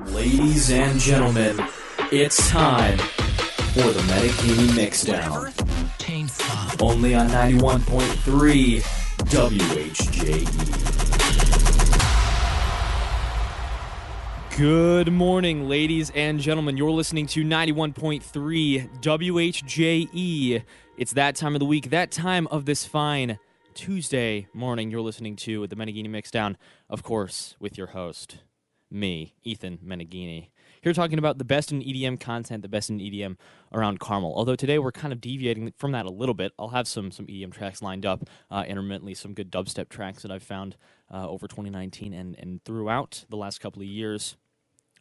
Ladies and gentlemen, it's time for the Meneghini Mixdown. ChainXSaw. Only on 91.3 WHJE. Good morning, ladies and gentlemen. You're listening to 91.3 WHJE. It's that time of the week, that time of this fine Tuesday morning. You're listening to the Meneghini Mixdown, of course, with your host, me, Ethan Meneghini. Here talking about the best in EDM content, the best in EDM around Carmel. Although today we're kind of deviating from that a little bit. I'll have some EDM tracks lined up, intermittently some good dubstep tracks that I've found over 2019 and throughout the last couple of years.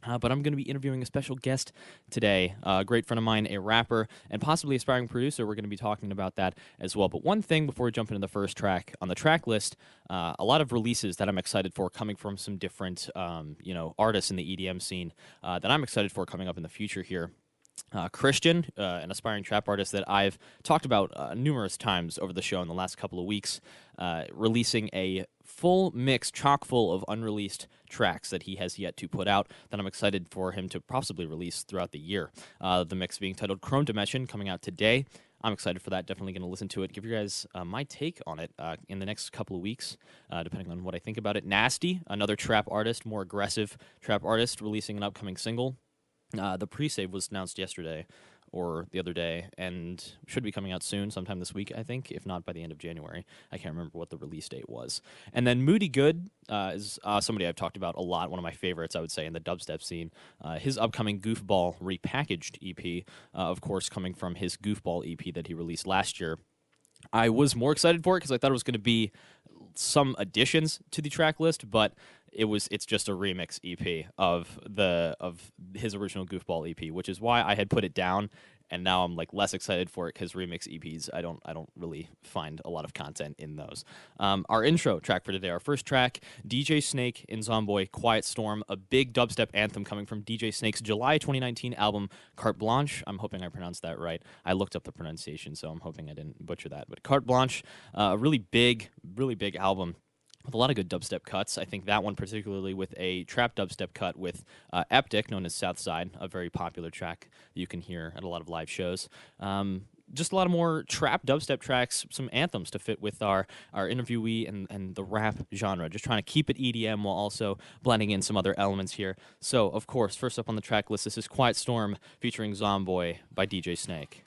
But I'm going to be interviewing a special guest today, a great friend of mine, a rapper, and possibly aspiring producer. We're going to be talking about that as well. But one thing before we jump into the first track on the track list, a lot of releases that I'm excited for coming from some different artists in the EDM scene that I'm excited for coming up in the future here. Christian, an aspiring trap artist that I've talked about numerous times over the show in the last couple of weeks, releasing a full mix chock full of unreleased tracks that he has yet to put out that I'm excited for him to possibly release throughout the year. The mix being titled Chrome Dimension, coming out today. I'm excited for that. Definitely going to listen to it, give you guys my take on it in the next couple of weeks, depending on what I think about it. Nasty, another trap artist, more aggressive trap artist, releasing an upcoming single. The pre-save was announced yesterday or the other day and should be coming out soon, sometime this week, I think, if not by the end of January. I can't remember what the release date was. And then Moody Good is somebody I've talked about a lot, one of my favorites, I would say, in the dubstep scene. His upcoming Goofball repackaged EP, of course, coming from his Goofball EP that he released last year. I was more excited for it because I thought it was going to be some additions to the track list, but it's just a remix EP of his original Goofball EP, which is why I had put it down, and now I'm like less excited for it because remix EPs I don't really find a lot of content in those. Our intro track for today, our first track, DJ Snake and Zomboy, Quiet Storm, a big dubstep anthem coming from DJ Snake's July 2019 album Carte Blanche. I'm hoping I pronounced that right. I looked up the pronunciation, so I'm hoping I didn't butcher that. But Carte Blanche, a really big album with a lot of good dubstep cuts. I think that one particularly with a trap dubstep cut with Eptic, known as Southside, a very popular track that you can hear at a lot of live shows. Just a lot of more trap dubstep tracks, some anthems to fit with our interviewee and the rap genre. Just trying to keep it EDM while also blending in some other elements here. So, of course, first up on the track list, this is Quiet Storm featuring Zomboy by DJ Snake.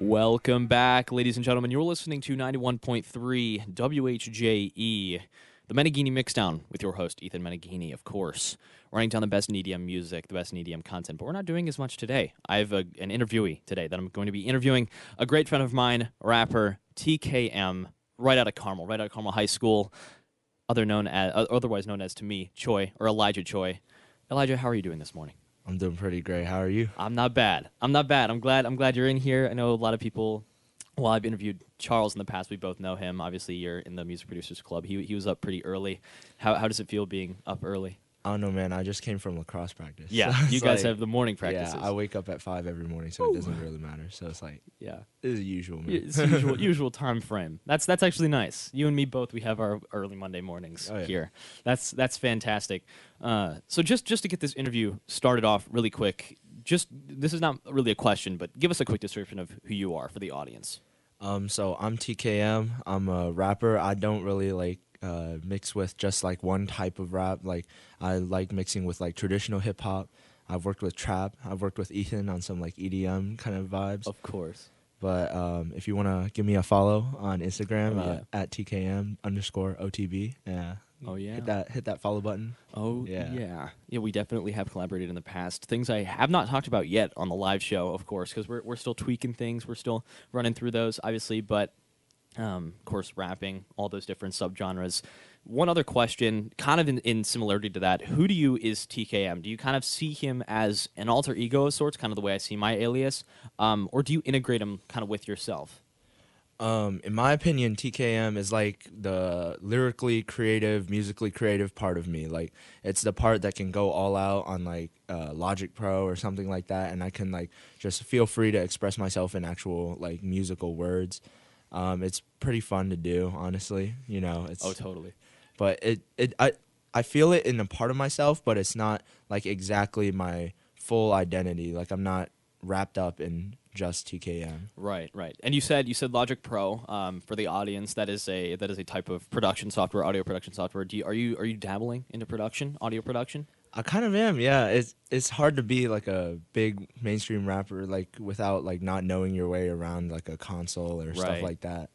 Welcome back, ladies and gentlemen. You're listening to 91.3 WHJE, the Meneghini Mixdown, with your host, Ethan Meneghini, of course. Running down the best in EDM music, the best in EDM content, but we're not doing as much today. I have an interviewee today that I'm going to be interviewing, a great friend of mine, rapper TKM, right out of Carmel High School, otherwise known as to me, Choi, or Elijah Choi. Elijah, how are you doing this morning? I'm doing pretty great. How are you? I'm not bad. I'm glad you're in here. I know a lot of people. Well, I've interviewed Charles in the past. We both know him. Obviously, you're in the Music Producers Club. He was up pretty early. How does it feel being up early? I don't know, man. I just came from lacrosse practice. Yeah, so you guys have the morning practices. Yeah, I wake up at 5 every morning, so it doesn't really matter. So it's like, yeah, it's usual, man. It's usual time frame. That's actually nice. You and me both. We have our early Monday mornings here. That's fantastic. So just to get this interview started off really quick, this is not really a question, but give us a quick description of who you are for the audience. So I'm TKM. I'm a rapper. I don't really mix with just like one type of rap. Like I like mixing with like traditional hip hop. I've worked with trap. I've worked with Ethan on some like EDM kind of vibes. Of course. But if you want to give me a follow on Instagram at TKM_OTB. Yeah. Oh yeah. Hit that follow button. Oh yeah. Yeah, we definitely have collaborated in the past. Things I have not talked about yet on the live show, of course, because we're still tweaking things. We're still running through those, obviously, but of course, rapping, all those different subgenres. One other question, kind of in similarity to that, who to you is TKM? Do you kind of see him as an alter ego of sorts, kind of the way I see my alias, or do you integrate him kind of with yourself? In my opinion, TKM is like the lyrically creative, musically creative part of me. Like it's the part that can go all out on like Logic Pro or something like that, and I can like just feel free to express myself in actual like musical words. It's pretty fun to do, honestly. You know, it's totally. But I feel it in a part of myself, but it's not like exactly my full identity. Like I'm not wrapped up in just TKM. Right. And you said Logic Pro for the audience. That is a type of production software, audio production software. Are you dabbling into production, audio production? I kind of am, yeah. It's hard to be like a big mainstream rapper like without like not knowing your way around like a console or stuff like that.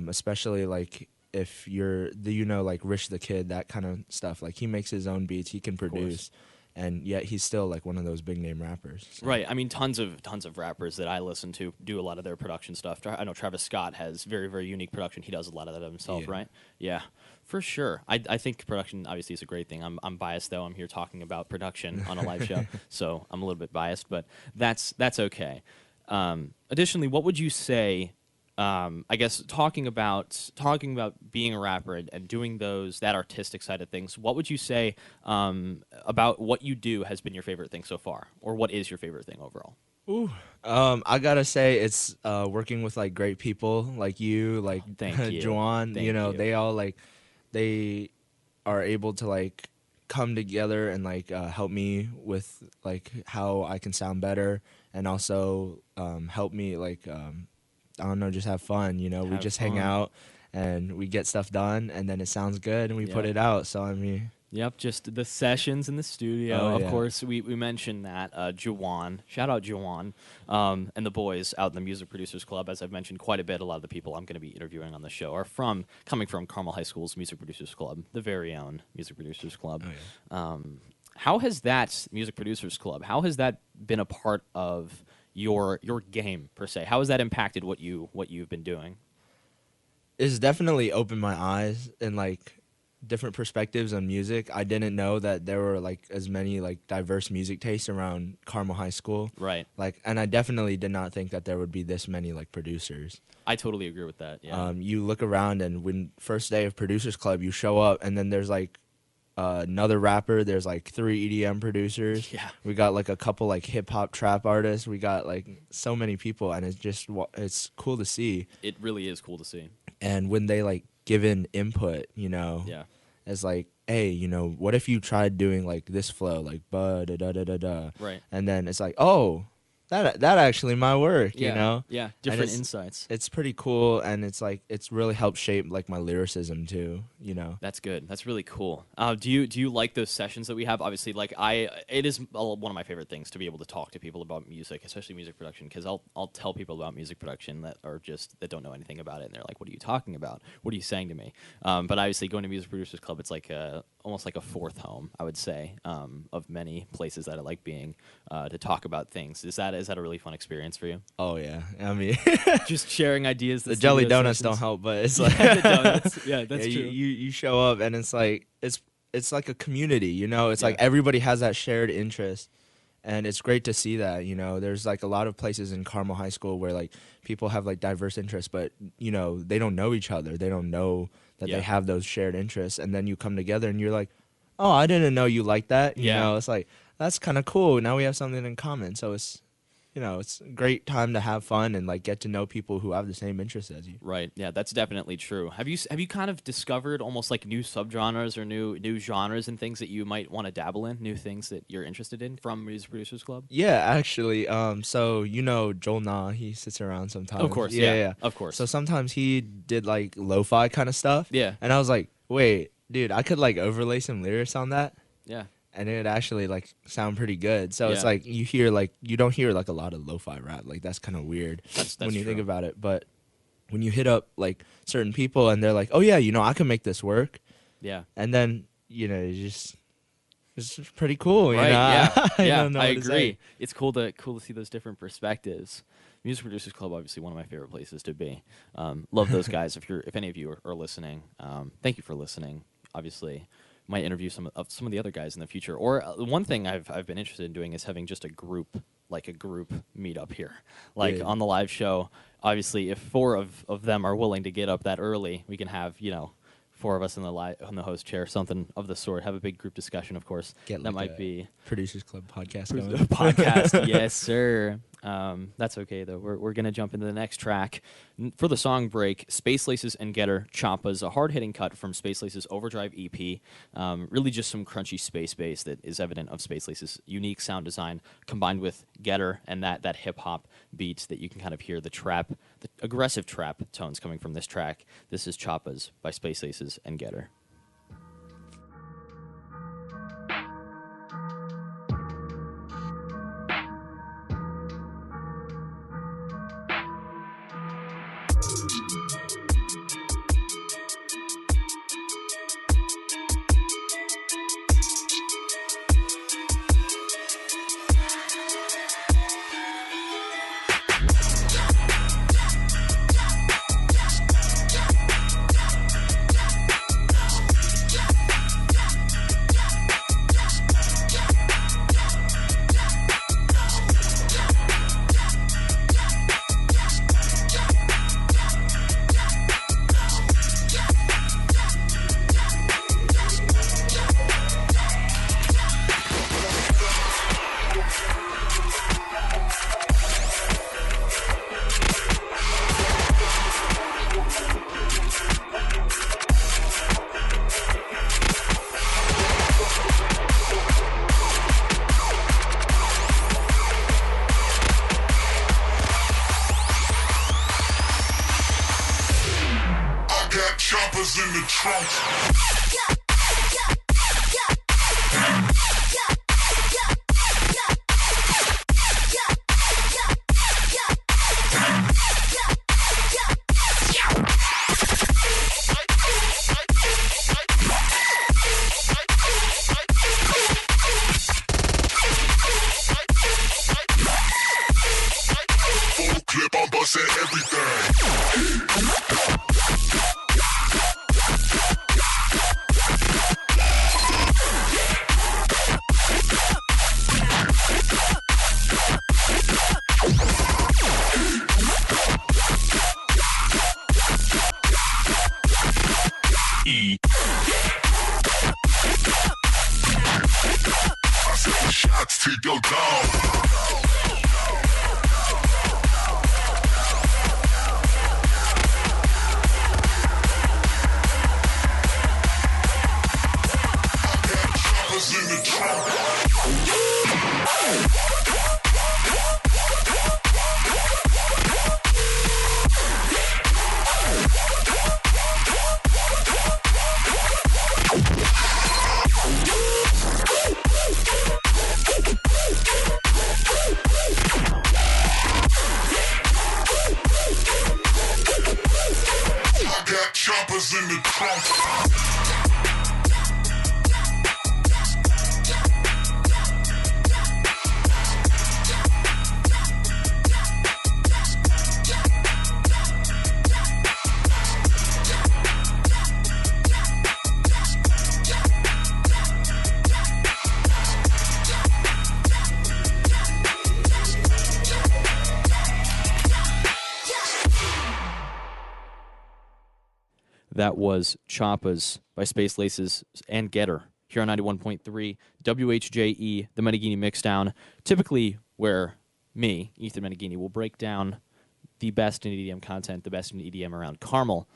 Especially like if you're like Rich the Kid, that kind of stuff. Like he makes his own beats, he can produce, and yet he's still like one of those big name rappers. So. Right. I mean, tons of rappers that I listen to do a lot of their production stuff. I know Travis Scott has very, very unique production. He does a lot of that himself, right? Yeah. For sure. I think production obviously is a great thing. I'm biased though. I'm here talking about production on a live show, so I'm a little bit biased, but that's okay. Additionally, what would you say? I guess talking about being a rapper and doing that artistic side of things, what would you say about what you do has been your favorite thing so far, or what is your favorite thing overall? Ooh, I gotta say it's working with like great people like you, like Juwan. You know, they all like. They are able to like come together and like help me with like how I can sound better, and also help me like I don't know, just have fun. You know, we just hang out and we get stuff done, and then it sounds good and we put it out. So I mean. Yep, just the sessions in the studio. Of course, we mentioned that. Juwan, shout out Juwan, and the boys out in the Music Producers Club. As I've mentioned quite a bit, a lot of the people I'm going to be interviewing on the show are coming from Carmel High School's Music Producers Club, the very own Music Producers Club. How has that Music Producers Club, how has that been a part of your game, per se? How has that impacted what you've been doing? It's definitely opened my eyes and like different perspectives on music. I didn't know that there were like as many like diverse music tastes around Carmel High School. Right. Like, and I definitely did not think that there would be this many like producers. I totally agree with that. Yeah. You look around, and when first day of Producers Club, you show up, and then there's like another rapper. There's like 3 EDM producers. Yeah. We got like a couple like hip hop trap artists. We got like so many people, and it's cool to see. It really is cool to see. And when they like give in input, you know, as like, hey, you know, what if you tried doing like this flow, like ba da da da da da, right? And then it's like, oh, that actually might work, you know? Yeah, different insights. It's pretty cool, and it's really helped shape like my lyricism too, you know? That's good. That's really cool. Do you like those sessions that we have? Obviously, like it is one of my favorite things to be able to talk to people about music, especially music production, because I'll tell people about music production that don't know anything about it, and they're like, "What are you talking about? What are you saying to me?" But obviously, going to Music Producers Club, it's like almost like a fourth home, I would say, of many places that I like being to talk about things. Is that a really fun experience for you? Oh yeah, I mean, just sharing ideas. The jelly donuts don't help, but it's like the donuts. Yeah, that's true. You show up and it's like a community, you know. It's like everybody has that shared interest, and it's great to see that. You know, there's like a lot of places in Carmel High School where like people have like diverse interests, but you know they don't know each other. They don't know that they have those shared interests, and then you come together and you're like, oh, I didn't know you like that. You know, it's like that's kind of cool. Now we have something in common, so it's. You know, it's a great time to have fun and like get to know people who have the same interests as you. Right. Yeah, that's definitely true. Have you kind of discovered almost like new subgenres or new genres and things that you might want to dabble in, new things that you're interested in from Music Producers Club? Yeah, actually. So you know Joel Nah, he sits around sometimes. Of course. Yeah. Of course. So sometimes he did like lo-fi kind of stuff. Yeah. And I was like, wait, dude, I could like overlay some lyrics on that. Yeah. And it would actually like sound pretty good. So it's like you don't hear like a lot of lo-fi rap. Like that's kind of weird when you think about it. But when you hit up like certain people and they're like, oh yeah, you know, I can make this work. Yeah. And then it's pretty cool. Right. You know? Yeah. I agree. It's cool to see those different perspectives. Music Producers Club, obviously one of my favorite places to be. Love those guys. If any of you are listening, thank you for listening. Obviously. Might interview some of the other guys in the future. Or one thing I've been interested in doing is having just a group meet up here. Like on the live show, obviously if 4 of them are willing to get up that early, we can have, 4 of us on the host chair, something of the sort. Have a big group discussion, of course. That might be Producers Club podcast going. Podcast, yes, sir. That's okay though. We're gonna jump into the next track for the song break. Space Laces and Getter Choppas, a hard-hitting cut from Space Laces Overdrive EP. Really just some crunchy space bass that is evident of Space Laces' unique sound design, combined with Getter and that hip hop beat that you can kind of hear the aggressive trap tones coming from this track. This is Choppas by Space Laces and Getter. In the trunk. Full clip, I'm busting everything. Shots to your dog. In the trunk. trunk. That was Choppas by Space Laces and Getter here on 91.3 WHJE, the Meneghini Mixdown, typically where me, Ethan Meneghini, will break down the best in EDM content, the best in EDM around Carmel,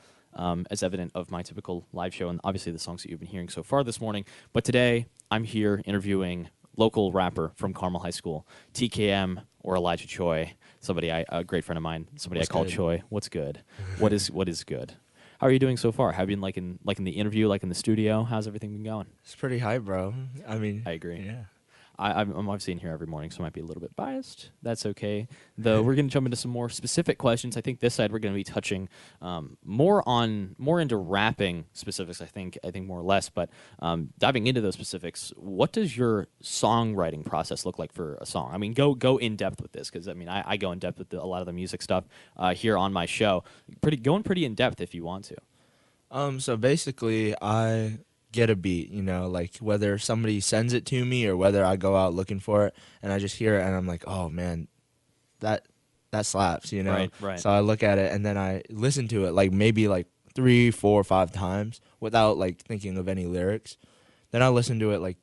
as evident of my typical live show and obviously the songs that you've been hearing so far this morning. But today, I'm here interviewing local rapper from Carmel High School, TKM or Elijah Choi, a great friend of mine, I call Choi. What's good? What is good? How are you doing so far? Have you been like in the interview, like in the studio? How's everything been going? It's pretty hype, bro. I mean, I agree. Yeah. I'm obviously in here every morning, so I might be a little bit biased. That's okay. Though we're going to jump into some more specific questions. I think this side we're going to be touching more into rapping specifics. I think more or less. But diving into those specifics, what does your songwriting process look like for a song? I mean, go in depth with this because I go in depth with a lot of the music stuff here on my show. Going pretty in depth if you want to. So basically, I get a beat, like whether somebody sends it to me or whether I go out looking for it and I just hear it and I'm like, oh man, that slaps, Right. So I look at it and then I listen to it like maybe like 3, 4, 5 times without like thinking of any lyrics. Then I listen to it like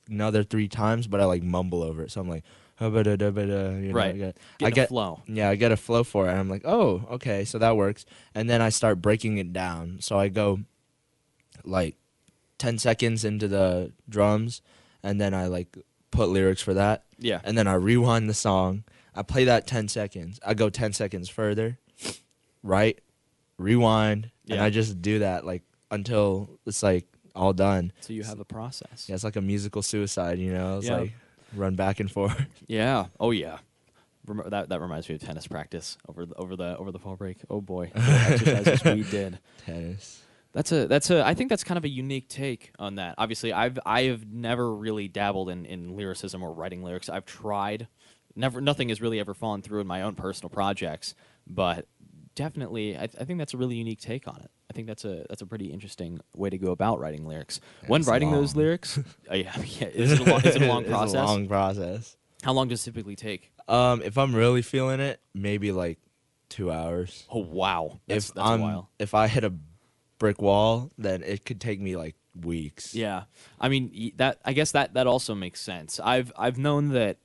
another 3 times, but I like mumble over it. So I'm like, right. I get a flow. Yeah, I get a flow for it. And I'm like, oh, okay, so that works. And then I start breaking it down. So I go like 10 seconds into the drums, and then I like put lyrics for that. Yeah. And then I rewind the song. I play that 10 seconds. I go 10 seconds further, right? Rewind. Yeah. And I just do that like until it's like all done. So you have a process. Yeah, it's like a musical suicide, It's like run back and forth. Yeah. Oh yeah. That reminds me of tennis practice over the fall break. Oh boy, the exercises we did. Tennis. I think that's kind of a unique take on that. Obviously, I have never really dabbled in lyricism or writing lyrics. I've tried. Nothing has really ever fallen through in my own personal projects, but definitely, I think that's a really unique take on it. I think that's a pretty interesting way to go about writing lyrics. When writing those lyrics, is it a long process? It's a long process. How long does it typically take? If I'm really feeling it, maybe like 2 hours. Oh wow, that's a while. If I hit a brick wall, then it could take me like weeks. Yeah, I mean I guess that also makes sense. I've known that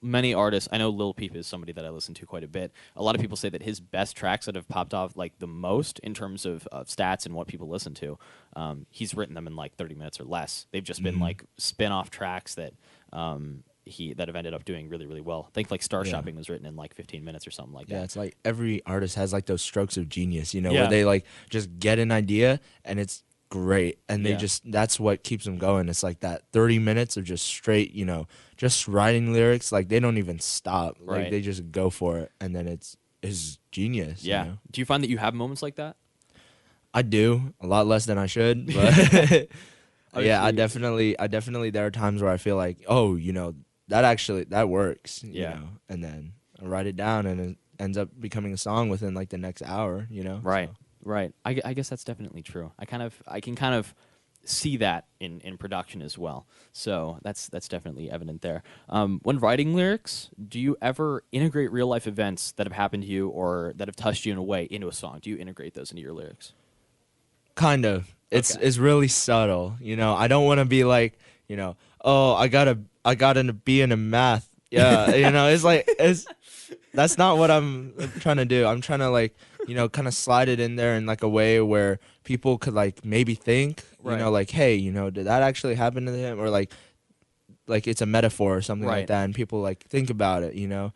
many artists. I know Lil Peep is somebody that I listen to quite a bit. A lot of people say that his best tracks that have popped off like the most in terms of stats and what people listen to, he's written them in like 30 minutes or less. They've just been like spin-off tracks that that have ended up doing really, really well. I think like Star Shopping was written in like 15 minutes or something like that. Yeah, it's like every artist has like those strokes of genius, where they like just get an idea and it's great. And they that's what keeps them going. It's like that 30 minutes of just straight, just writing lyrics. Like they don't even stop. Right. Like they just go for it. And then it's genius. Yeah. Do you find that you have moments like that? I do. A lot less than I should. But yeah, I definitely, there are times where I feel like, oh, that works, and then I write it down and it ends up becoming a song within like the next hour, Right, so. right. I guess that's definitely true. I can kind of see that in production as well. So that's definitely evident there. When writing lyrics, do you ever integrate real life events that have happened to you or that have touched you in a way into a song? Do you integrate those into your lyrics? Kind of. It's really subtle, I don't want to be like, oh, I gotta be in a math. Yeah, it's like that's not what I'm trying to do. I'm trying to like, kind of slide it in there in like a way where people could like maybe think, like, hey, did that actually happen to him? Or like it's a metaphor or something like that, and people like think about it,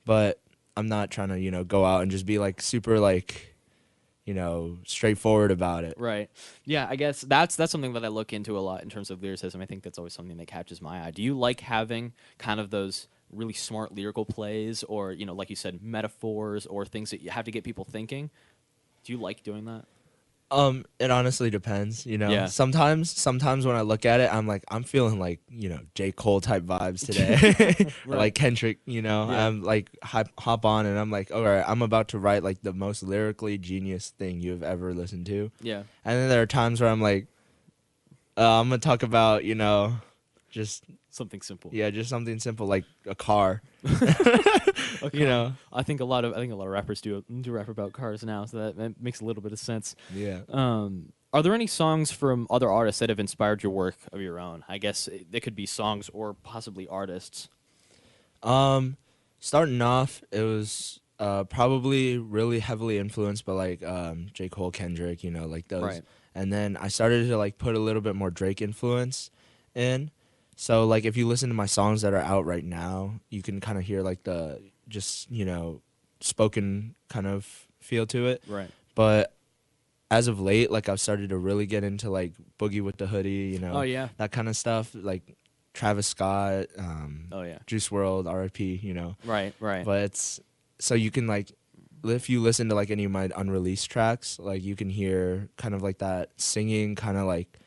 But I'm not trying to, go out and just be like super like, straightforward about it. Right. Yeah, I guess that's something that I look into a lot in terms of lyricism. I think that's always something that catches my eye. Do you like having kind of those really smart lyrical plays or, like you said, metaphors or things that you have to get people thinking? Do you like doing that? It honestly depends, you know. Yeah. Sometimes when I look at it, I'm like, I'm feeling like, you know, J. Cole type vibes today. Right. Like Kendrick, you know. Yeah. I'm like hop on and I'm like, all right, I'm about to write like the most lyrically genius thing you've ever listened to. Yeah. And then there are times where I'm like, I'm gonna talk about, you know, just something simple. Yeah, just something simple like a car. You know, I think a lot of rappers do rap about cars now, so that makes a little bit of sense. Yeah. Are there any songs from other artists that have inspired your work of your own? I guess they could be songs or possibly artists. Starting off, it was probably really heavily influenced by like J. Cole, Kendrick, you know, like those. Right. And then I started to like put a little bit more Drake influence in. So like if you listen to my songs that are out right now, you can kind of hear like the just, you know, spoken kind of feel to it. Right. But as of late, like I've started to really get into like Boogie with the Hoodie, you know. Oh yeah. That kind of stuff, like Travis Scott, oh yeah. Juice WRLD, R.I.P., you know. Right. But it's so you can like if you listen to like any of my unreleased tracks, like you can hear kind of like that singing kind of like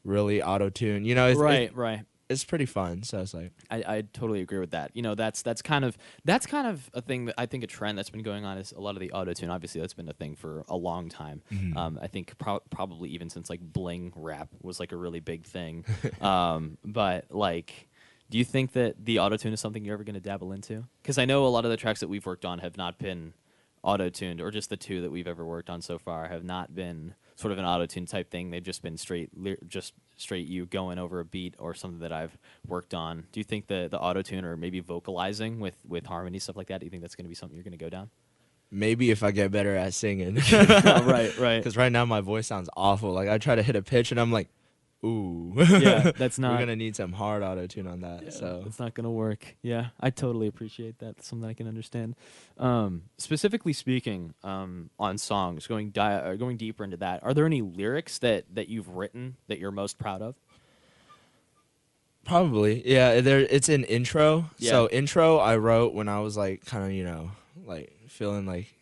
really auto-tune. You know, right. It's pretty fun. So it's like I totally agree with that. You know, that's kind of a thing that I think a trend that's been going on is a lot of the auto-tune. Obviously, that's been a thing for a long time. Mm-hmm. I think probably even since like bling rap was like a really big thing. But like, do you think that the auto-tune is something you're ever going to dabble into? Because I know a lot of the tracks that we've worked on have not been auto-tuned, or just the two that we've ever worked on so far have not been sort of an auto-tune type thing. They've just been straight you going over a beat or something that I've worked on. Do you think the auto-tune or maybe vocalizing with harmony, stuff like that, do you think that's going to be something you're going to go down? Maybe if I get better at singing. Right. Because right now my voice sounds awful. Like I try to hit a pitch and I'm like, ooh. Yeah, that's not. We're going to need some hard auto-tune on that. Yeah, so it's not going to work. Yeah, I totally appreciate that. That's something I can understand. Specifically speaking, on songs, going deeper into that, are there any lyrics that you've written that you're most proud of? Probably. Yeah, it's an intro. Yeah. So intro I wrote when I was like kind of, you know, like feeling like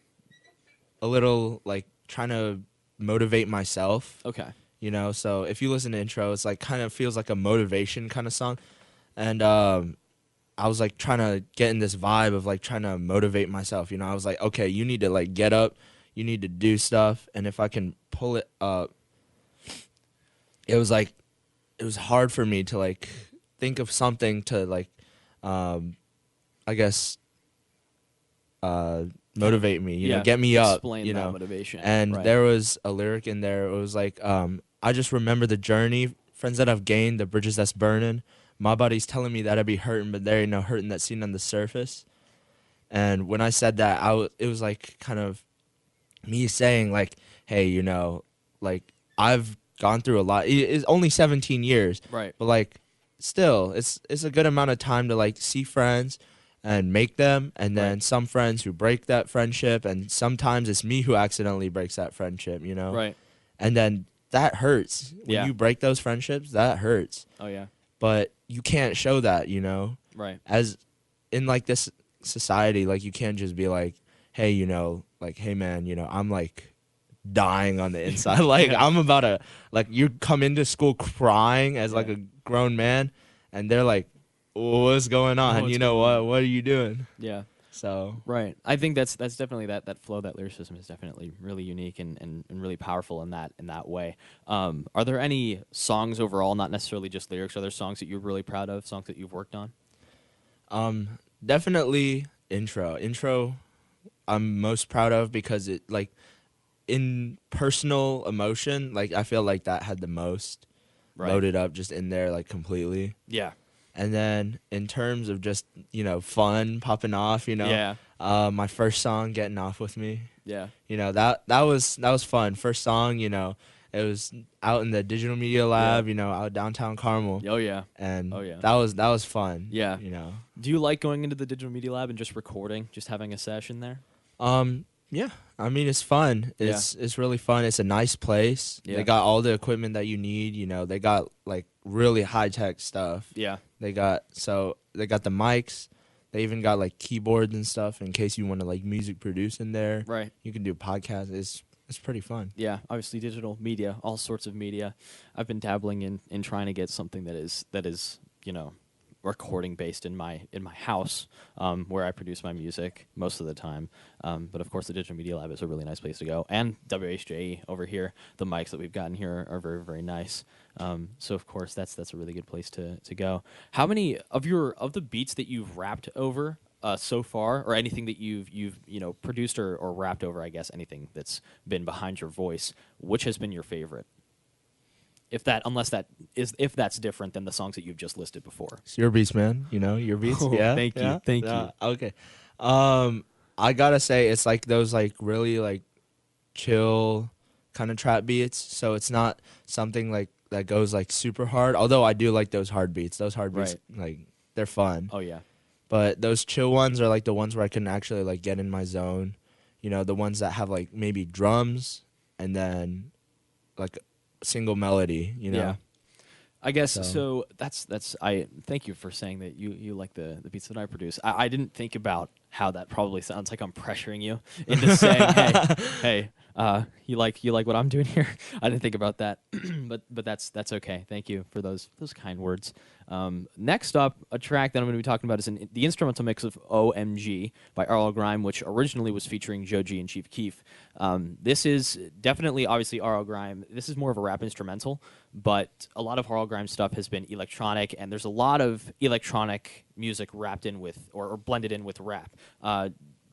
a little like trying to motivate myself. Okay. You know, so if you listen to intro, it's like kind of feels like a motivation kind of song. And I was like trying to get in this vibe of like trying to motivate myself. You know, I was like, okay, you need to like get up, you need to do stuff. And if I can pull it up, it was hard for me to like think of something to like, I guess, motivate me, you know, get me up, explain you that know, motivation. and right. there was a lyric in there. It was like, I just remember the journey, friends that I've gained, the bridges that's burning. My body's telling me that I be hurting, but there ain't no hurting that's seen on the surface. And when I said that, it was like kind of me saying like, hey, you know, like I've gone through a lot. It's only 17 years, right? But like, still, it's a good amount of time to like see friends and make them, and then some friends who break that friendship, and sometimes it's me who accidentally breaks that friendship, you know? Right. And then that hurts. When you break those friendships, that hurts. Oh, yeah. But you can't show that, you know? Right. As in, like, this society, like, you can't just be like, hey, you know, like, hey, man, you know, I'm, like, dying on the inside. Like, I'm about to, like, you come into school crying as, like, a grown man, and they're like, what's going on? You know, what are you doing? Yeah. So right, I think that's definitely that flow, that lyricism is definitely really unique and really powerful in that way. Are there any songs overall, not necessarily just lyrics, are there songs that you're really proud of, songs that you've worked on? Definitely intro I'm most proud of, because it, like, in personal emotion, like, I feel like that had the most loaded up just in there, like, completely. Yeah. And then in terms of just, you know, fun, popping off, you know, my first song, Getting Off With Me. Yeah. You know, that was fun. First song, you know, it was out in the digital media lab, you know, out downtown Carmel. Oh, yeah. And that was fun. Yeah. You know. Do you like going into the digital media lab and just recording, just having a session there? Yeah. I mean, it's fun. It's really fun. It's a nice place. Yeah. They got all the equipment that you need, you know. They got, like, really high-tech stuff. Yeah. They got the mics. They even got like keyboards and stuff in case you want to like music produce in there. Right. You can do podcasts. It's it's pretty fun. Yeah, obviously digital media, all sorts of media. I've been dabbling in trying to get something that is recording based in my house, where I produce my music most of the time. But of course, the Digital Media Lab is a really nice place to go. And WHJE over here, the mics that we've gotten here are very, very nice. So of course, that's a really good place to go. How many of the beats that you've rapped over so far, or anything that you've produced or rapped over, I guess anything that's been behind your voice, which has been your favorite? If that's different than the songs that you've just listed before. It's your beats, man. Your beats. Oh, yeah. Thank you. Okay. I gotta say it's like those like really like chill kind of trap beats. So it's not something like that goes like super hard. Although I do like those hard beats. Those hard beats, like they're fun. Oh yeah. But those chill ones are like the ones where I can actually like get in my zone. The ones that have like maybe drums and then like single melody, Yeah. I guess so. That's I thank you for saying that you like the beats that I produce. I didn't think about how that probably sounds like I'm pressuring you into saying, hey, you like what I'm doing here. I didn't think about that, but that's okay. Thank you for those kind words. Next up, a track that I'm going to be talking about is the instrumental mix of OMG by R.L. Grime, which originally was featuring Joe G and Chief Keef. This is definitely, obviously, R.L. Grime. This is more of a rap instrumental, but a lot of R.L. Grime stuff has been electronic, and there's a lot of electronic music wrapped in with or blended in with rap.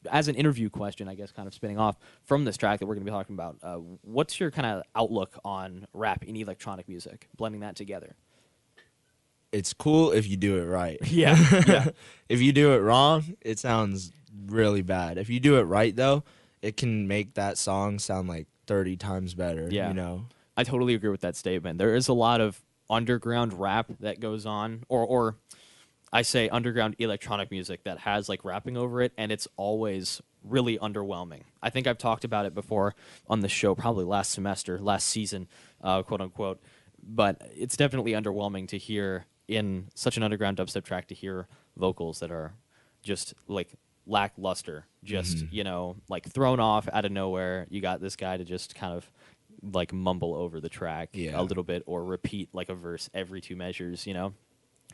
As an interview question, I guess, kind of spinning off from this track that we're going to be talking about, what's your kind of outlook on rap in electronic music, blending that together? It's cool if you do it right. Yeah. If you do it wrong, it sounds really bad. If you do it right, though, it can make that song sound like 30 times better. Yeah. I totally agree with that statement. There is a lot of underground rap that goes on, or I say underground electronic music that has like rapping over it, and it's always really underwhelming. I think I've talked about it before on the show, probably last season, quote unquote, but it's definitely underwhelming to hear in such an underground dubstep track to hear vocals that are just like lackluster, just, like thrown off out of nowhere. You got this guy to just kind of like mumble over the track a little bit or repeat like a verse every 2 measures,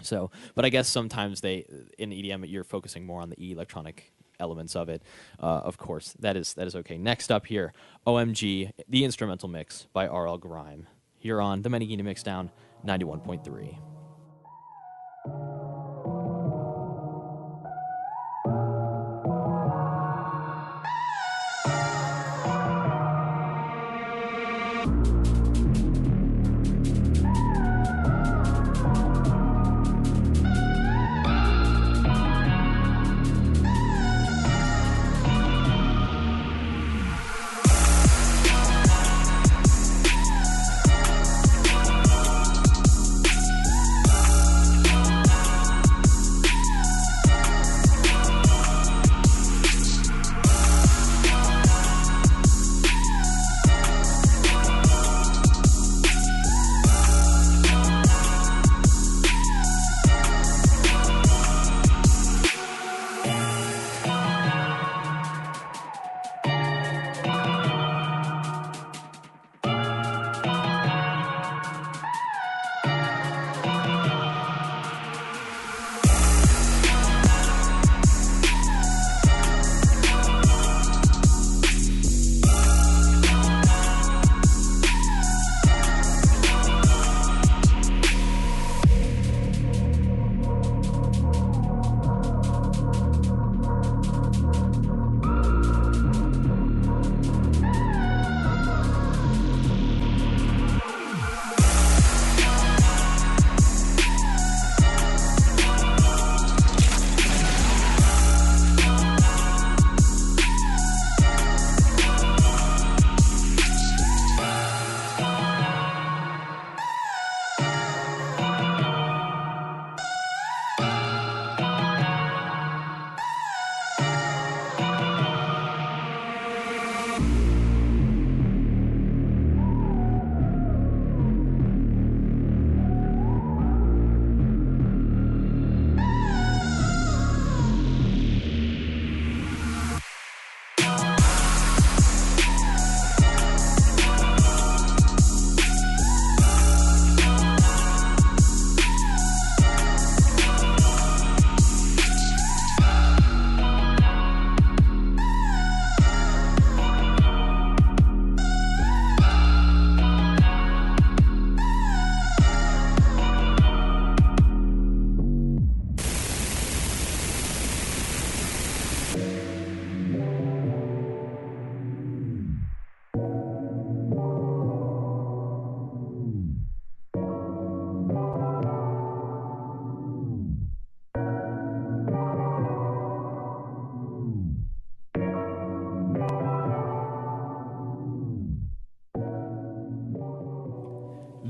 So, but I guess sometimes in EDM you're focusing more on the electronic elements of it. Of course, that is okay. Next up here, OMG, the instrumental mix by R.L. Grime. Here on the Meneghini Mixdown, 91.3.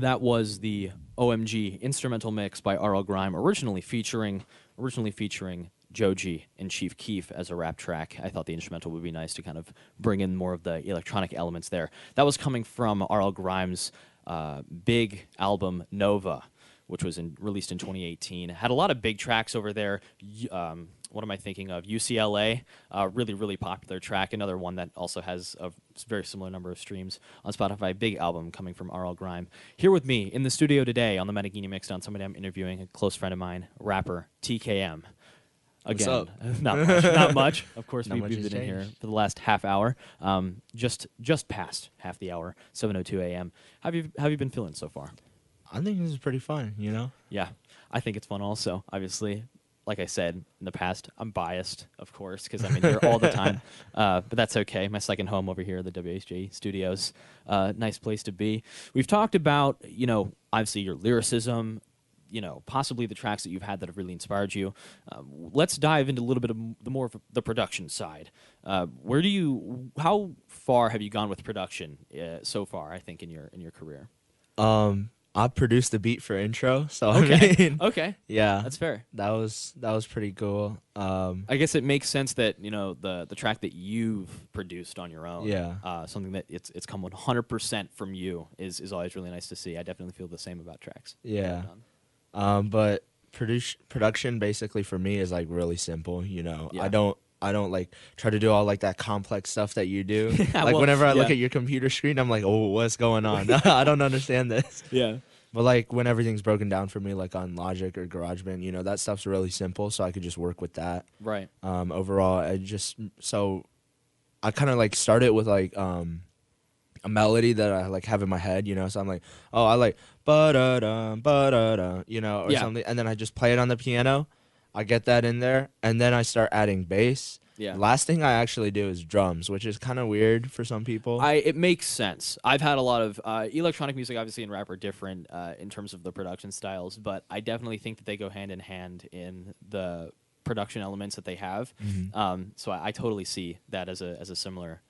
That was the OMG instrumental mix by R.L. Grime, originally featuring Joji and Chief Keef as a rap track. I thought the instrumental would be nice to kind of bring in more of the electronic elements there. That was coming from R.L. Grime's big album Nova, which was released in 2018. Had a lot of big tracks over there. What am I thinking of? UCLA, really, really popular track. Another one that also has a very similar number of streams on Spotify. Big album coming from R.L. Grime. Here with me in the studio today on the Meneghini Mixdown, somebody I'm interviewing, a close friend of mine, rapper TKM. Again, what's up? Not much. Of course, we've been in changed here for the last half hour. Just past half the hour, 7:02 a.m. How have you been feeling so far? I think this is pretty fun, Yeah, I think it's fun also. Obviously, like I said in the past, I'm biased, of course, because I'm in here all the time. But that's okay. My second home over here, the WHJ studios. Nice place to be. We've talked about, obviously your lyricism, possibly the tracks that you've had that have really inspired you. Let's dive into a little bit of more of the production side. How far have you gone with production so far, I think, in your career? I produced the beat for intro, so Okay. Okay. Yeah, that's fair. That was pretty cool. I guess it makes sense that the track that you've produced on your own, something that it's come 100% from you is always really nice to see. I definitely feel the same about tracks. Yeah, but production basically for me is like really simple. Yeah. I don't like try to do all like that complex stuff that you do. Like whenever I look at your computer screen, I'm like, oh, what's going on? I don't understand this. Yeah. But like when everything's broken down for me, like on Logic or GarageBand, that stuff's really simple, so I could just work with that. Right. Overall, I kind of like started with like a melody that I like have in my head, so I'm like, oh, I like ba-da-da, ba-da-da, or something, and then I just play it on the piano. I get that in there, and then I start adding bass. Yeah. Last thing I actually do is drums, which is kind of weird for some people. It makes sense. I've had a lot of electronic music, obviously, and rap are different in terms of the production styles, but I definitely think that they go hand in hand in the production elements that they have. Mm-hmm. So I totally see that as a similar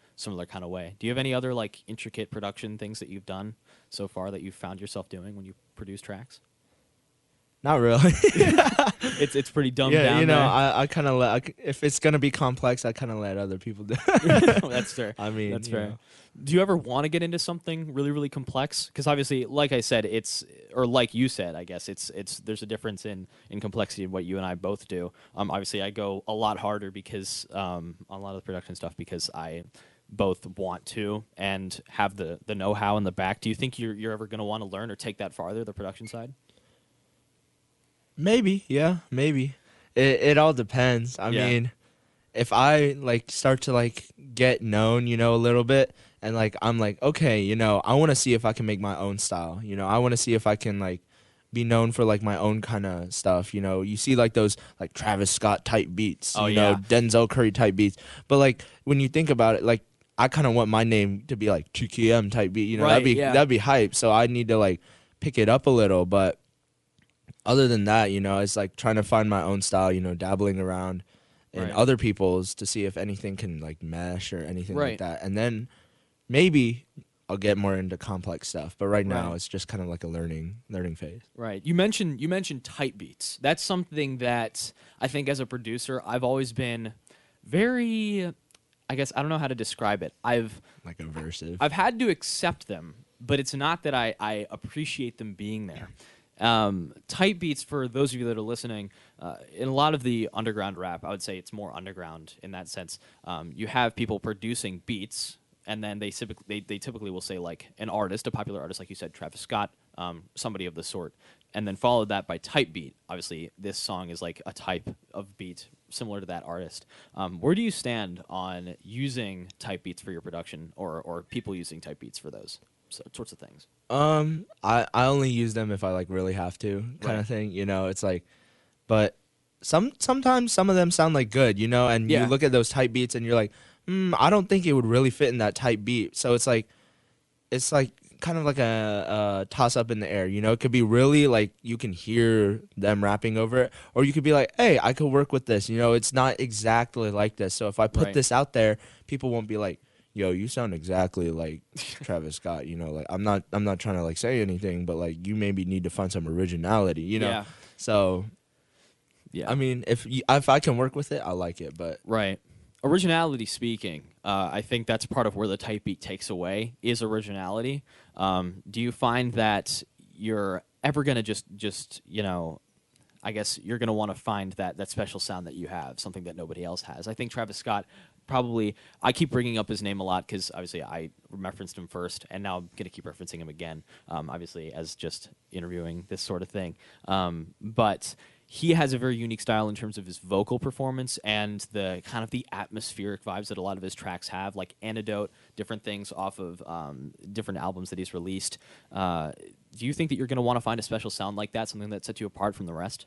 kind of way. Do you have any other like intricate production things that you've done so far that you've found yourself doing when you produce tracks? Not really. It's pretty dumbed down. I kind of let if it's gonna be complex, I kind of let other people do. That's fair. I mean, that's fair. Do you ever want to get into something really, really complex? Because obviously, like I said, like you said, I guess there's a difference in complexity of what you and I both do. Obviously, I go a lot harder because on a lot of the production stuff because I both want to and have the know-how in the back. Do you think you're ever going to want to learn or take that farther, the production side? Maybe, yeah, maybe. It all depends. I mean, if I like start to like get known, a little bit, and like I'm like, okay, I want to see if I can make my own style. I want to see if I can like be known for like my own kind of stuff. You see like those like Travis Scott type beats, Denzel Curry type beats. But like when you think about it, like I kind of want my name to be like TKM type beat. Right, that'd be hype. So I need to like pick it up a little, but. Other than that, it's like trying to find my own style, dabbling around in other people's to see if anything can like mesh or anything like that. And then maybe I'll get more into complex stuff. But right now it's just kind of like a learning phase. Right. You mentioned type beats. That's something that I think as a producer, I've always been very, I guess, I don't know how to describe it. Like aversive. I've had to accept them, but it's not that I appreciate them being there. Type beats, for those of you that are listening, in a lot of the underground rap, I would say it's more underground in that sense. You have people producing beats, and then they typically will say like an artist, a popular artist, like you said, Travis Scott, somebody of the sort, and then followed that by type beat. Obviously, this song is like a type of beat similar to that artist. Where do you stand on using type beats for your production, or people using type beats for those sorts of things? I only use them if I like really have to, kind of thing. It's like, but sometimes some of them sound like good, and you look at those type beats and you're like, I don't think it would really fit in that type beat. So it's like kind of like a toss up in the air. It could be really like you can hear them rapping over it, or you could be like, hey, I could work with this. It's not exactly like this. So if I put this out there, people won't be like, yo, you sound exactly like Travis Scott, like I'm not trying to like say anything, but like you maybe need to find some originality, Yeah. So yeah, I mean, if I can work with it, I like it, but right. Originality speaking, I think that's part of where the type beat takes away is originality. Do you find that you're ever gonna just I guess you're going to want to find that special sound that you have, something that nobody else has. I think Travis Scott probably, I keep bringing up his name a lot because obviously I referenced him first, and now I'm going to keep referencing him again, obviously as just interviewing this sort of thing. But he has a very unique style in terms of his vocal performance and the kind of the atmospheric vibes that a lot of his tracks have, like Antidote, different things off of different albums that he's released. Do you think that you're going to want to find a special sound like that, something that sets you apart from the rest?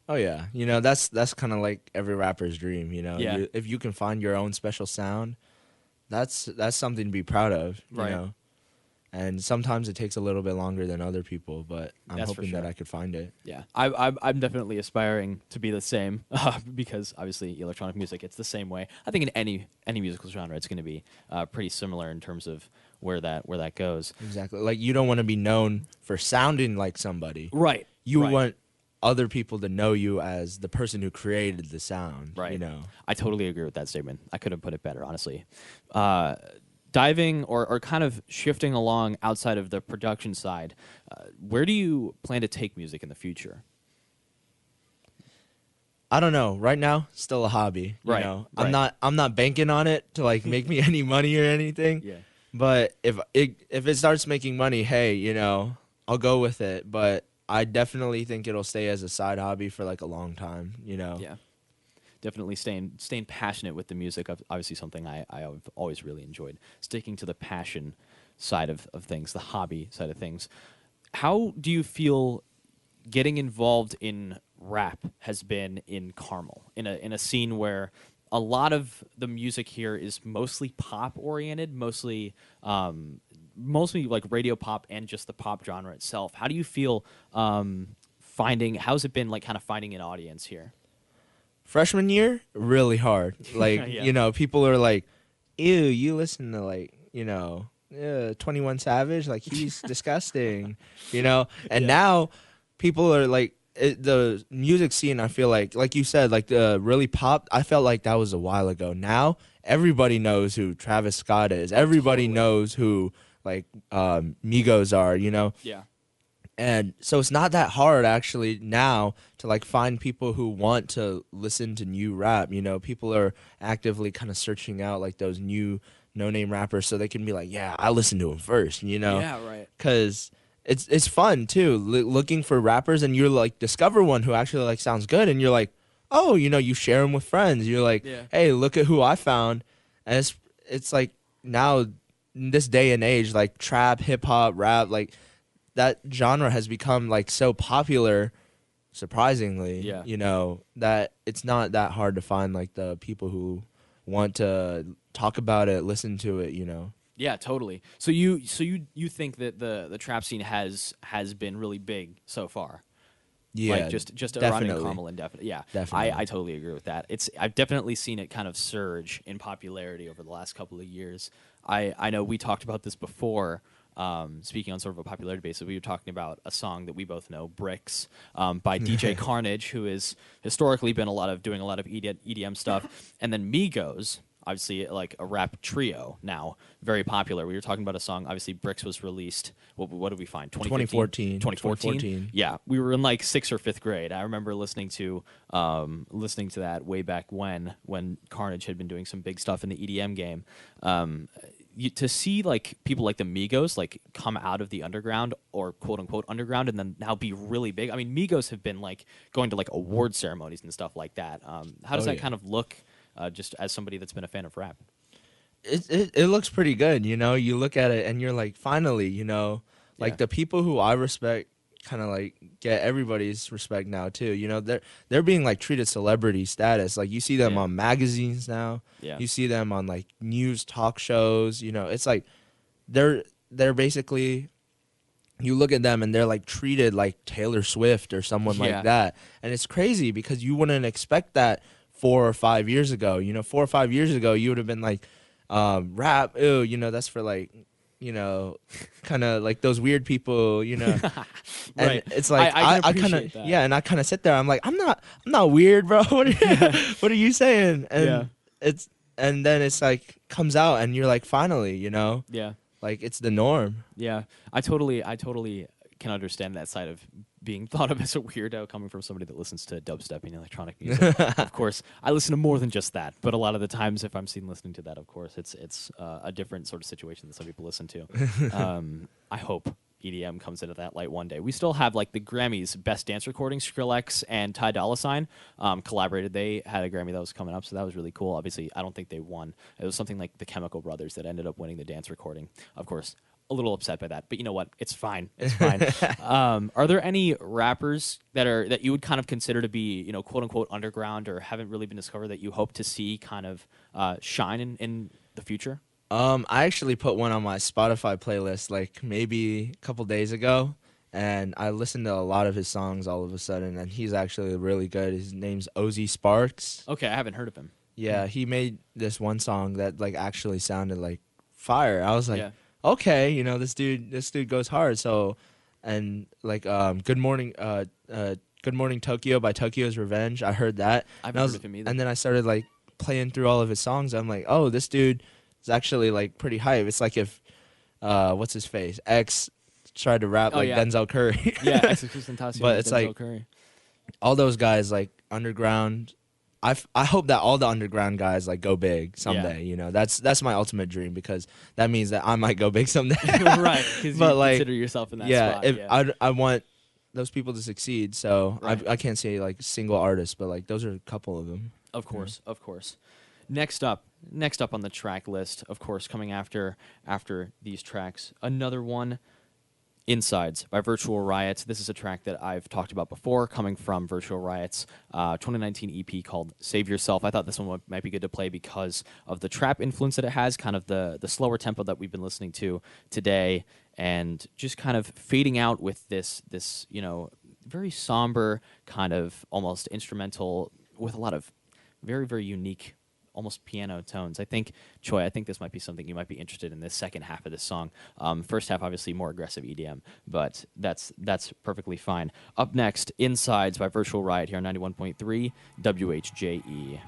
Oh yeah, that's kind of like every rapper's dream. Yeah. If you can find your own special sound, that's something to be proud of. Right. And sometimes it takes a little bit longer than other people, but I'm hoping that I could find it. Yeah, I'm definitely aspiring to be the same because obviously electronic music, it's the same way. I think in any musical genre, it's going to be pretty similar in terms of where that goes. Exactly. Like you don't want to be known for sounding like somebody. Right. You want other people to know you as the person who created the sound. Right. I totally agree with that statement. I couldn't put it better, honestly. Diving or kind of shifting along outside of the production side, where do you plan to take music in the future? I don't know. Right now, still a hobby. Right. I'm not banking on it to like make me any money or anything. Yeah. But if it starts making money, hey, I'll go with it. But I definitely think it'll stay as a side hobby for like a long time. Yeah. Definitely staying passionate with the music. Obviously, something I've always really enjoyed. Sticking to the passion side of things, the hobby side of things. How do you feel getting involved in rap has been in Carmel, in a scene where a lot of the music here is mostly pop oriented, mostly like radio pop and just the pop genre itself? How do you feel how's it been like kind of finding an audience here? Freshman year, really hard. Like, Yeah. People are like, ew, you listen to like, 21 Savage, like he's disgusting, And now people are like, the music scene, I feel like you said, like the really pop, I felt like that was a while ago. Now everybody knows who Travis Scott is. Everybody knows who like Migos are, Yeah. And so it's not that hard actually now to like find people who want to listen to new rap. People are actively kind of searching out like those new no-name rappers so they can be like, yeah, I listened to them first, Yeah, right. Because it's fun too, looking for rappers, and you're like discover one who actually like sounds good, and you're like, oh, you share them with friends. You're like, hey, look at who I found, and it's like now in this day and age, like trap, hip hop, rap, like that genre has become like so popular, surprisingly, that it's not that hard to find like the people who want to talk about it, listen to it, Yeah, totally. So you think that the trap scene has been really big so far? Yeah, like just around in Carmel and definitely. Yeah, definitely. I totally agree with that. I've definitely seen it kind of surge in popularity over the last couple of years. I know we talked about this before. Speaking on sort of a popularity basis, we were talking about a song that we both know, "Bricks," by DJ Carnage, who has historically been doing a lot of EDM stuff, and then Migos, obviously like a rap trio now, very popular. We were talking about a song. Obviously, Bricks was released. What did we find? 2014. Yeah, we were in like 6th or 5th grade. I remember listening to that way back when Carnage had been doing some big stuff in the EDM game. To see like people like the Migos like come out of the underground or quote unquote underground and then now be really big. I mean, Migos have been like going to like award ceremonies and stuff like that. How does that kind of look just as somebody that's been a fan of rap? It looks pretty good. You look at it and you're like, finally, like the people who I respect kind of like get everybody's respect now too. They're being like treated celebrity status. Like you see them on magazines now. Yeah. You see them on like news talk shows. It's like they're basically, you look at them and they're like treated like Taylor Swift or someone like that. And it's crazy because you wouldn't expect that 4 or 5 years ago. 4 or 5 years ago, you would have been like, rap, ew, you know, that's for like, you know, kind of like those weird people, you know. And right. it's like I kind of that. and I kind of sit there. I'm like, I'm not weird, bro. What are you saying? And and then it's like comes out, and you're like, finally, you know. Yeah. Like it's the norm. Yeah, I totally can understand that side of being thought of as a weirdo coming from somebody that listens to dubstep and electronic music. Of course, I listen to more than just that, but a lot of the times, if I'm seen listening to that, of course, it's a different sort of situation that some people listen to. I hope EDM comes into that light one day. We still have like the Grammys Best Dance Recording. Skrillex and Ty Dolla $ign collaborated. They had a Grammy that was coming up, so that was really cool. Obviously, I don't think they won. It was something like the Chemical Brothers that ended up winning the dance recording. Of course, a little upset by that, but you know what? It's fine. It's fine. Are there any rappers that you would kind of consider to be, you know, quote unquote underground or haven't really been discovered that you hope to see kind of shine in the future? I actually put one on my Spotify playlist like maybe a couple days ago, and I listened to a lot of his songs all of a sudden, and he's actually really good. His name's Ozzy Sparks. Okay, I haven't heard of him. Yeah, he made this one song that like actually sounded like fire. I was like, okay, you know, this dude goes hard. So, and like Good Morning Tokyo by Tokyo's Revenge. I heard that. I've heard of him either. And then I started like playing through all of his songs. I'm like, oh, this dude is actually like pretty hype. It's like if what's his face? X tried to rap Denzel Curry. Yeah, X but it's Denzel like Curry. All those guys like underground. I hope that all the underground guys like go big someday. Yeah. You know, that's my ultimate dream, because that means that I might go big someday. Right, because you like, consider yourself in that spot. I want those people to succeed. So I can't say like single artists, but like those are a couple of them. Of course, of course. Next up on the track list, of course, coming after these tracks, another one. Insides by Virtual Riot. This is a track that I've talked about before, coming from Virtual Riot's 2019 EP called Save Yourself. I thought this one might be good to play because of the trap influence that it has, kind of the slower tempo that we've been listening to today, and just kind of fading out with this you know, very somber kind of almost instrumental with a lot of very, very unique almost piano tones. I think, Choi, this might be something you might be interested in this second half of this song. First half, obviously, more aggressive EDM, but that's perfectly fine. Up next, Insides by Virtual Riot here on 91.3 WHJE.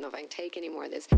know if I can take any more of this.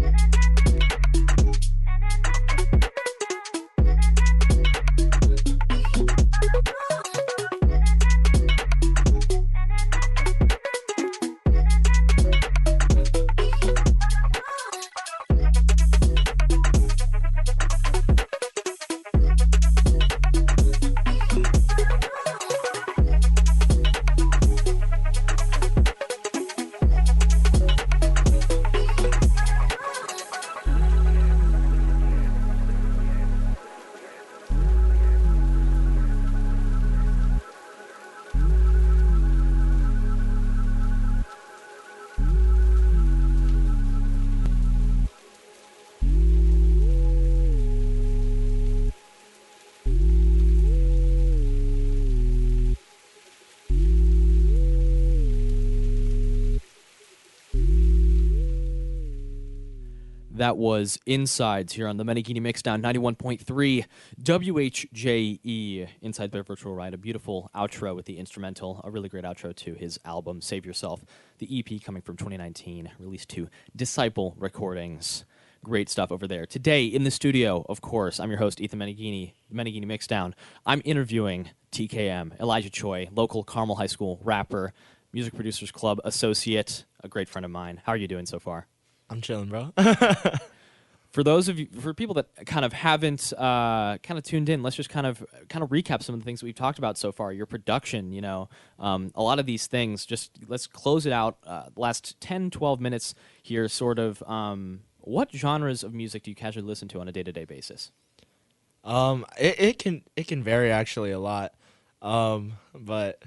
That was Insides here on the Meneghini Mixdown 91.3 WHJE Inside Their Virtual Ride. A beautiful outro with the instrumental, a really great outro to his album Save Yourself, the EP coming from 2019, released to Disciple Recordings. Great stuff over there. Today in the studio, of course, I'm your host, Ethan Meneghini, Meneghini Mixdown. I'm interviewing TKM, Elijah Choi, local Carmel High School rapper, Music Producers Club associate, a great friend of mine. How are you doing so far? I'm chilling, bro. For those of you, for people that kind of haven't kind of tuned in, let's just kind of recap some of the things that we've talked about so far. Your production, you know, a lot of these things. Just let's close it out. Last 10, 12 minutes here, sort of. What genres of music do you casually listen to on a day-to-day basis? It can vary actually a lot, but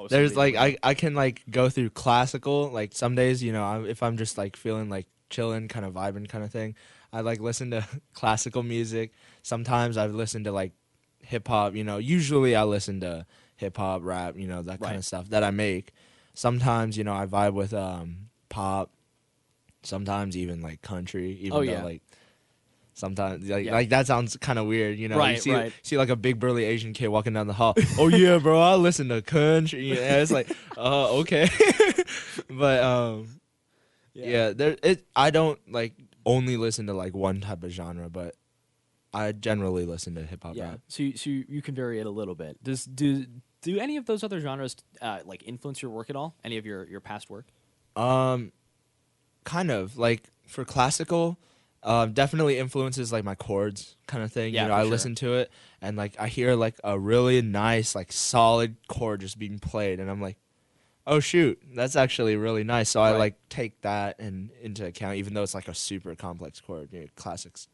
there's like I can like go through classical. Like some days, you know, if I'm just like feeling like chilling, kind of vibing, kind of thing, I like listen to classical music. Sometimes I've listened to like hip hop. You know, usually I listen to hip hop, rap, you know, that kind of stuff that I make. Sometimes, you know, I vibe with pop. Sometimes even like country. Even though like sometimes like that sounds kind of weird, you know. Right, you see like a big burly Asian kid walking down the hall. Oh yeah, bro, I listen to country. Yeah, it's like, okay. But I don't like only listen to like one type of genre, but I generally listen to hip hop rap. So you can vary it a little bit. Do any of those other genres like influence your work at all? Any of your past work? Kind of like for classical. Definitely influences like my chords kind of thing. Yeah, you know, I listen to it and like I hear like a really nice like solid chord just being played and I'm like, oh shoot, that's actually really nice. So I like take that into account, even though it's like a super complex chord, you know, classics.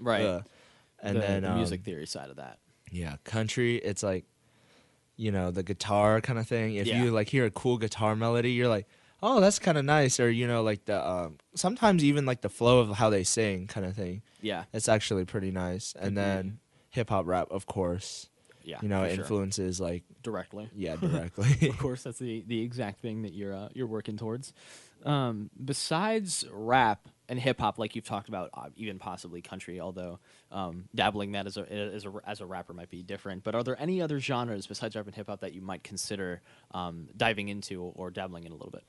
Right. And then the music theory side of that. Yeah, country, it's like, you know, the guitar kind of thing. If you like hear a cool guitar melody, you're like, oh, that's kind of nice. Or, you know, like the sometimes even like the flow of how they sing kind of thing. Yeah. It's actually pretty nice. And then hip hop rap, of course. Yeah. You know, influences like directly. Yeah, directly. Of course, that's the exact thing that you're working towards. Besides rap and hip hop, like you've talked about, even possibly country, although dabbling that as a rapper might be different. But are there any other genres besides rap and hip hop that you might consider diving into or dabbling in a little bit?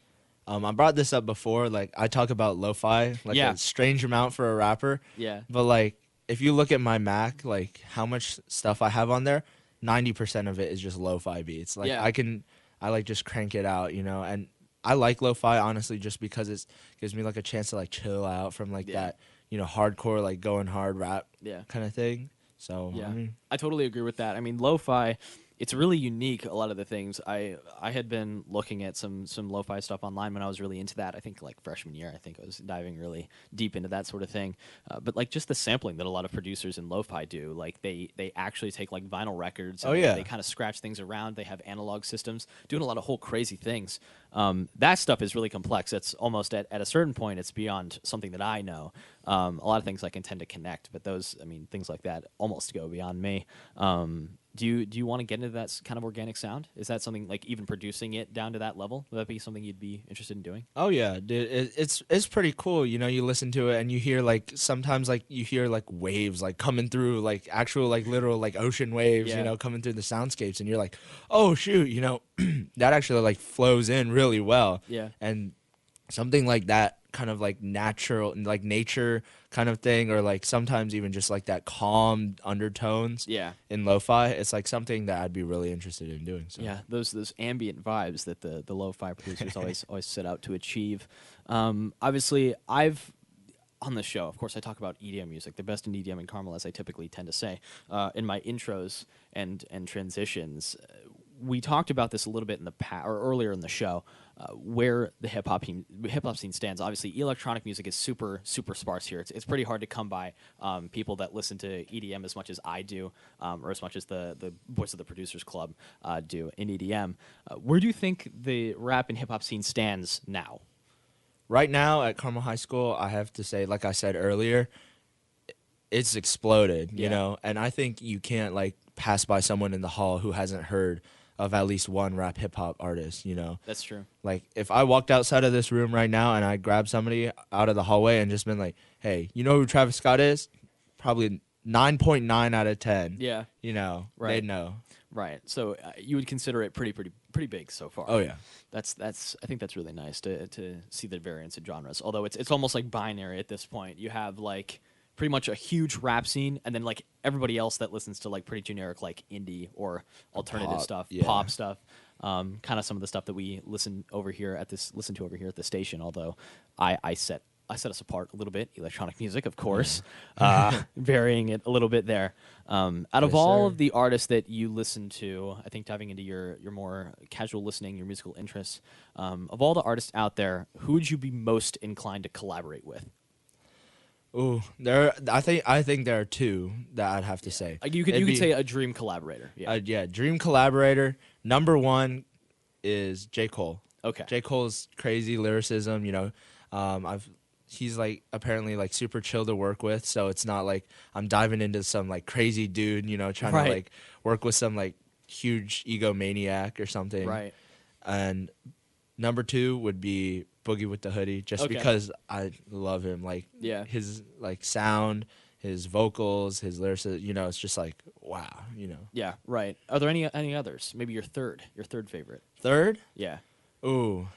I brought this up before. Like I talk about lo-fi, like a strange amount for a rapper. Yeah. But like if you look at my Mac, like how much stuff I have on there, 90% of it is just lo-fi beats. Like I like just crank it out, you know. And I like lo-fi honestly just because it gives me like a chance to like chill out from like that, you know, hardcore like going hard rap kind of thing. So yeah, I mean, I totally agree with that. I mean, lo-fi, it's really unique. A lot of the things I had been looking at some lo-fi stuff online when I was really into that. I think like freshman year, I think I was diving really deep into that sort of thing. But like just the sampling that a lot of producers in lo-fi do, like they actually take like vinyl records. And they kind of scratch things around. They have analog systems doing a lot of whole crazy things. That stuff is really complex. It's almost at a certain point, it's beyond something that I know. A lot of things I can tend to connect, but those, I mean, things like that almost go beyond me. Do you want to get into that kind of organic sound? Is that something like even producing it down to that level? Would that be something you'd be interested in doing? Oh yeah, dude, it's pretty cool. You know, you listen to it and you hear like sometimes like you hear like waves like coming through, like actual like literal like ocean waves, you know, coming through the soundscapes, and you're like, oh shoot, you know, that actually like flows in really well. Yeah. And something like that, kind of like natural, like nature kind of thing, or like sometimes even just like that calm undertones in lo-fi. It's like something that I'd be really interested in doing. So. Yeah, those ambient vibes that the lo-fi producers always set out to achieve. Obviously, on the show, of course, I talk about EDM music, the best in EDM in Carmel, as I typically tend to say in my intros and transitions. We talked about this a little bit in the or earlier in the show, where the hip hop scene stands. Obviously, electronic music is super sparse here. It's pretty hard to come by people that listen to EDM as much as I do, or as much as the Voice of the Producers Club do in EDM. Where do you think the rap and hip hop scene stands now? Right now at Carmel High School, I have to say, like I said earlier, it's exploded, you know, and I think you can't like pass by someone in the hall who hasn't heard of at least one rap hip hop artist, you know. That's true. Like if I walked outside of this room right now and I grabbed somebody out of the hallway and just been like, "Hey, you know who Travis Scott is?" Probably 9.9 out of 10. Yeah. You know, right. They'd know. Right. So you would consider it pretty big so far. Oh yeah. That's I think that's really nice to see the variance in genres. Although it's almost like binary at this point. You have like pretty much a huge rap scene, and then like everybody else that listens to like pretty generic like indie or alternative pop stuff. Kind of some of the stuff that we listen to over here at the station. Although I set us apart a little bit. Electronic music, of course, varying it a little bit there. Out of all of the artists that you listen to, I think diving into your more casual listening, your musical interests, of all the artists out there, who would you be most inclined to collaborate with? Ooh, I think there are two that I'd have to say. Like you could say a dream collaborator. Yeah. Dream collaborator. Number one is J. Cole. Okay. J. Cole's crazy lyricism, you know. He's like apparently like super chill to work with, so it's not like I'm diving into some like crazy dude, you know, trying to like work with some like huge egomaniac or something. Right. And number two would be Boogie with the Hoodie, just because I love him. Like his like sound, his vocals, his lyrics, you know, it's just like wow, you know. Yeah, right. Are there any others? Maybe your third favorite. Third? Yeah. Ooh.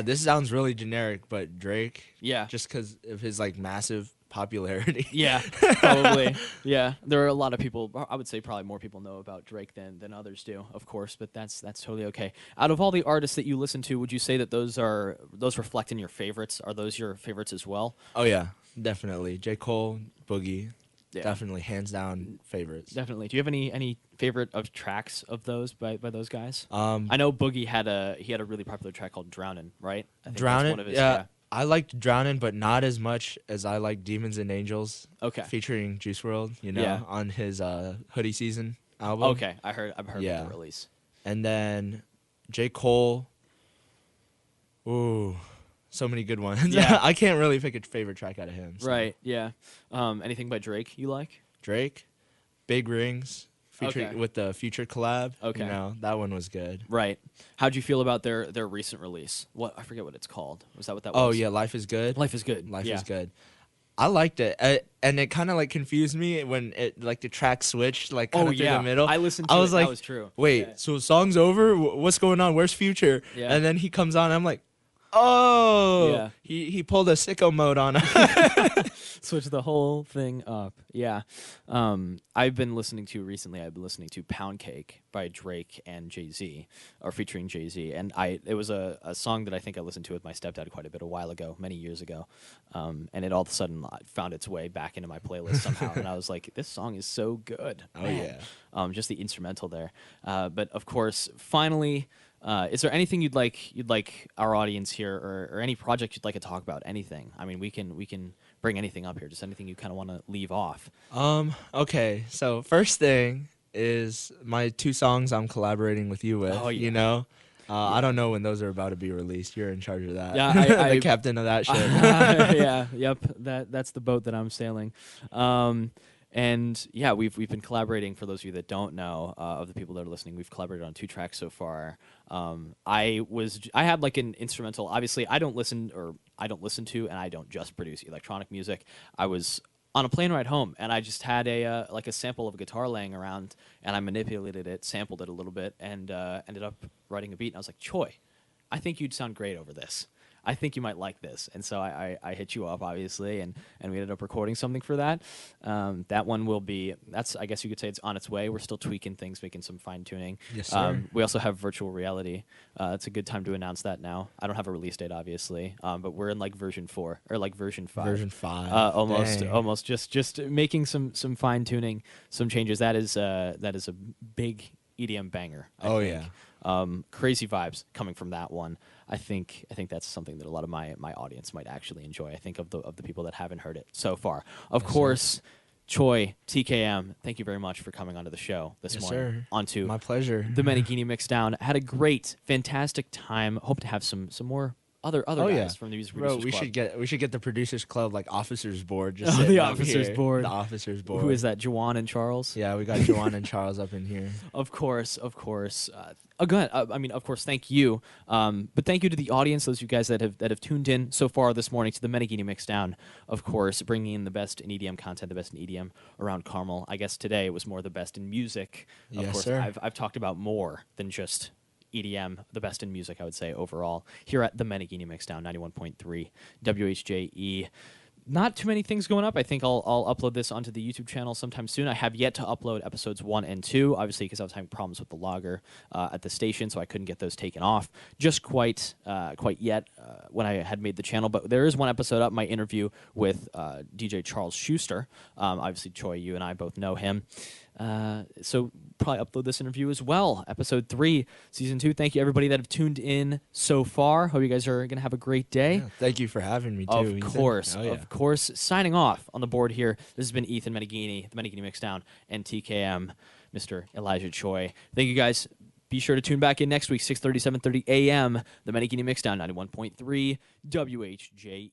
This sounds really generic, but Drake. Yeah. Just because of his like massive popularity. Yeah, probably. Yeah, there are a lot of people. I would say probably more people know about Drake than others do, of course. But that's totally okay. Out of all the artists that you listen to, would you say that those reflect in your favorites? Are those your favorites as well? Oh yeah, definitely. J. Cole, Boogie. Yeah. Definitely, hands down favorites. Definitely. Do you have any favorite of tracks of those by those guys? I know Boogie had a really popular track called "Drownin'," right? I think Drownin'. That's one of his, yeah. I liked Drownin', but not as much as I like Demons and Angels. Okay. Featuring Juice WRLD, you know, on his Hoodie Season album. Okay, I've heard of the release. And then J. Cole. Ooh. So many good ones. Yeah. I can't really pick a favorite track out of him. So. Right, yeah. Anything by Drake you like? Drake, Big Rings, with the Future collab. Okay. You know, that one was good. Right. How'd you feel about their recent release? I forget what it's called. Was that what that was? Oh, yeah, Life is Good. Life is Good. Life is Good. I liked it. And it kind of like confused me when it like the track switched like kind of through the middle. I listened to it. Like, that was true. Wait, so the song's over? What's going on? Where's Future? Yeah. And then he comes on and I'm like, oh, yeah. He pulled a sicko mode on us. Switch the whole thing up. Yeah. I've been listening to Pound Cake by Drake and Jay-Z, or featuring Jay-Z. And it was a song that I think I listened to with my stepdad quite a bit a while ago, many years ago. And it all of a sudden found its way back into my playlist somehow. And I was like, this song is so good. Oh, man. Yeah. Just the instrumental there. But of course, finally, is there anything you'd like our audience here, or any project you'd like to talk about? Anything? I mean, we can bring anything up here. Just anything you kind of want to leave off. Okay. So first thing is my two songs I'm collaborating with you with. Oh, yeah. You know, I don't know when those are about to be released. You're in charge of that. Yeah, the captain of that ship. Yeah. Yep. That's the boat that I'm sailing. And yeah, we've been collaborating. For those of you that don't know, of the people that are listening, we've collaborated on 2 tracks so far. I had like an instrumental. Obviously, I don't listen to, and I don't just produce electronic music. I was on a plane ride home, and I just had a sample of a guitar laying around, and I manipulated it, sampled it a little bit, and ended up writing a beat. And I was like, Choi, I think you'd sound great over this. I think you might like this. And so I hit you up, obviously, and we ended up recording something for that. That one will be, I guess you could say it's on its way. We're still tweaking things, making some fine-tuning. Yes, sir. We also have virtual reality. It's a good time to announce that now. I don't have a release date, obviously, but we're in like version 4 or like version 5. Version 5. Almost just making some fine-tuning, some changes. That is a big EDM banger. I think. Yeah. Crazy vibes coming from that one. I think that's something that a lot of my audience might actually enjoy. I think of the people that haven't heard it so far. Of course, Choi, TKM, thank you very much for coming onto the show this morning. Sir. Onto my pleasure. The Meneghini Mixdown. Had a great, fantastic time. Hope to have some more other guys from the Music Producers Club. We should get the Producers Club like officers board. Just the officers board. The officers board. Who is that? Juwan and Charles. Yeah, we got Juwan and Charles up in here. Of course. Go ahead. Of course, thank you. But thank you to the audience, those of you guys that have tuned in so far this morning to the Meneghini Mixdown. Of course, bringing in the best in EDM content, the best in EDM around Carmel. I guess today it was more the best in music. Of course, sir. I've talked about more than just EDM, the best in music, I would say, overall, here at the Meneghini Mixdown, 91.3 WHJE. Not too many things going up. I think I'll upload this onto the YouTube channel sometime soon. I have yet to upload episodes 1 and 2, obviously because I was having problems with the logger at the station, so I couldn't get those taken off just quite yet when I had made the channel. But there is one episode up, my interview with DJ Charles Schuster. Obviously, Choi, you and I both know him. So probably upload this interview as well. Episode 3, Season 2. Thank you, everybody that have tuned in so far. Hope you guys are going to have a great day. Yeah, thank you for having me, too. Of course. Of course. Signing off on the board here, this has been Ethan Meneghini, the Meneghini Mixdown, and TKM, Mr. Elijah Choi. Thank you, guys. Be sure to tune back in next week, 6:30, 7:30 a.m., the Meneghini Mixdown, 91.3 WHJE.